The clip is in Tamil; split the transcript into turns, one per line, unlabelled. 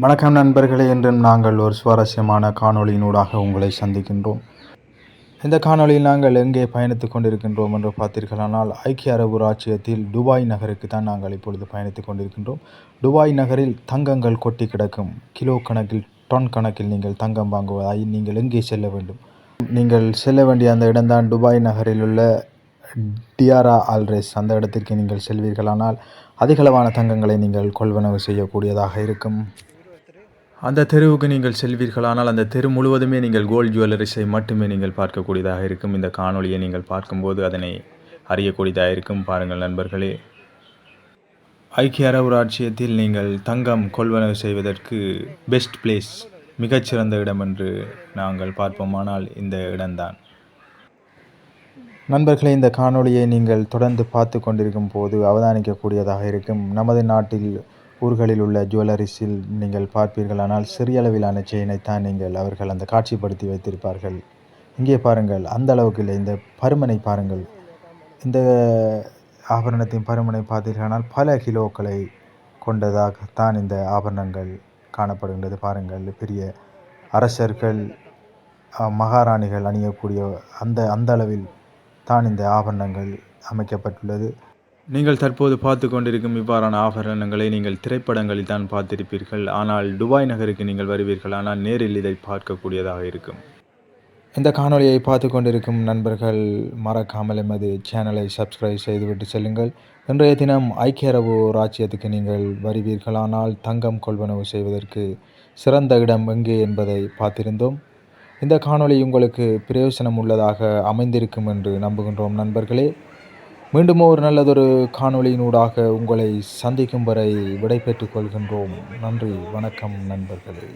வணக்கம் நண்பர்களே, என்றும் நாங்கள் ஒரு சுவாரஸ்யமான காணொளியினூடாக உங்களை சந்திக்கின்றோம். இந்த காணொளியில் நாங்கள் எங்கே பயணித்துக் கொண்டிருக்கின்றோம் என்று பார்த்தீர்களானால், ஐக்கிய அரபு ராச்சியத்தில் துபாய் நகருக்கு தான் நாங்கள் இப்பொழுது பயணித்துக் கொண்டிருக்கின்றோம். துபாய் நகரில் தங்கங்கள் கொட்டி கிடக்கும். கிலோ கணக்கில், டன் கணக்கில் நீங்கள் தங்கம் வாங்குவதாய் நீங்கள் எங்கே செல்ல வேண்டும்? நீங்கள் செல்ல வேண்டிய அந்த இடம்தான் துபாய் நகரில் உள்ள டியாரா அல்ரேஸ். அந்த இடத்திற்கு நீங்கள் செல்வீர்களானால் அதிகளவான தங்கங்களை நீங்கள் கொள்வனவு செய்யக்கூடியதாக இருக்கும். அந்த தெருவுக்கு நீங்கள் செல்வீர்களானால் அந்த தெரு முழுவதுமே நீங்கள் கோல்ட் ஜுவல்லரிஸை மட்டுமே நீங்கள் பார்க்கக்கூடியதாக இருக்கும். இந்த காணொளியை நீங்கள் பார்க்கும்போது அதனை அறியக்கூடியதாக இருக்கும். பாருங்கள் நண்பர்களே, ஐக்கிய அரபு ராச்சியத்தில் நீங்கள் தங்கம் கொள்வனவு செய்வதற்கு பெஸ்ட் பிளேஸ், மிகச்சிறந்த இடம் என்று நாங்கள் பார்ப்போமானால் இந்த இடம்தான். நண்பர்களே, இந்த காணொளியை நீங்கள் தொடர்ந்து பார்த்து கொண்டிருக்கும் போது அவதானிக்கக்கூடியதாக இருக்கும். நமது நாட்டில் ஊர்களில் உள்ள ஜுவல்லரிஸில் நீங்கள் பார்ப்பீர்களானால் சிறிய அளவிலான செயினைத்தான் அவர்கள் அந்த காட்சிப்படுத்தி வைத்திருப்பார்கள். இங்கே பாருங்கள், அந்த அளவுக்கு இல்லை. இந்த பருமனை பாருங்கள். இந்த ஆபரணத்தின் பருமனை பார்த்தீர்களானால் பல கிலோக்களை கொண்டதாகத்தான் இந்த ஆபரணங்கள் காணப்படுகின்றது. பாருங்கள், பெரிய அரசர்கள், மகாராணிகள் அணியக்கூடிய அந்த அளவில் தான் இந்த ஆபரணங்கள் அமைக்கப்பட்டுள்ளது. நீங்கள் தற்போது பார்த்து கொண்டிருக்கும் இவ்வாறான ஆபரணங்களை நீங்கள் திரைப்படங்களில் தான் பார்த்திருப்பீர்கள். ஆனால் துபாய் நகருக்கு நீங்கள் வருவீர்கள், ஆனால் நேரில் இதை பார்க்கக்கூடியதாக இருக்கும். இந்த காணொளியை பார்த்து கொண்டிருக்கும் நண்பர்கள் மறக்காமல் எமது சேனலை சப்ஸ்கிரைப் செய்துவிட்டு செல்லுங்கள். இன்றைய தினம் ஐக்கிய அரபு ராச்சியத்துக்கு நீங்கள் வருவீர்களானால் தங்கம் கொள்வனவு செய்வதற்கு சிறந்த இடம் எங்கே என்பதை பார்த்திருந்தோம். இந்த காணொளி உங்களுக்கு பிரயோசனம் உள்ளதாக அமைந்திருக்கும் என்று நம்புகின்றோம் நண்பர்களே. மீண்டும் ஒரு நல்லதொரு காணொளியினூடாக உங்களை சந்திக்கும் வரை விடைபெற்றுக் கொள்கின்றோம். நன்றி, வணக்கம் நண்பர்களே.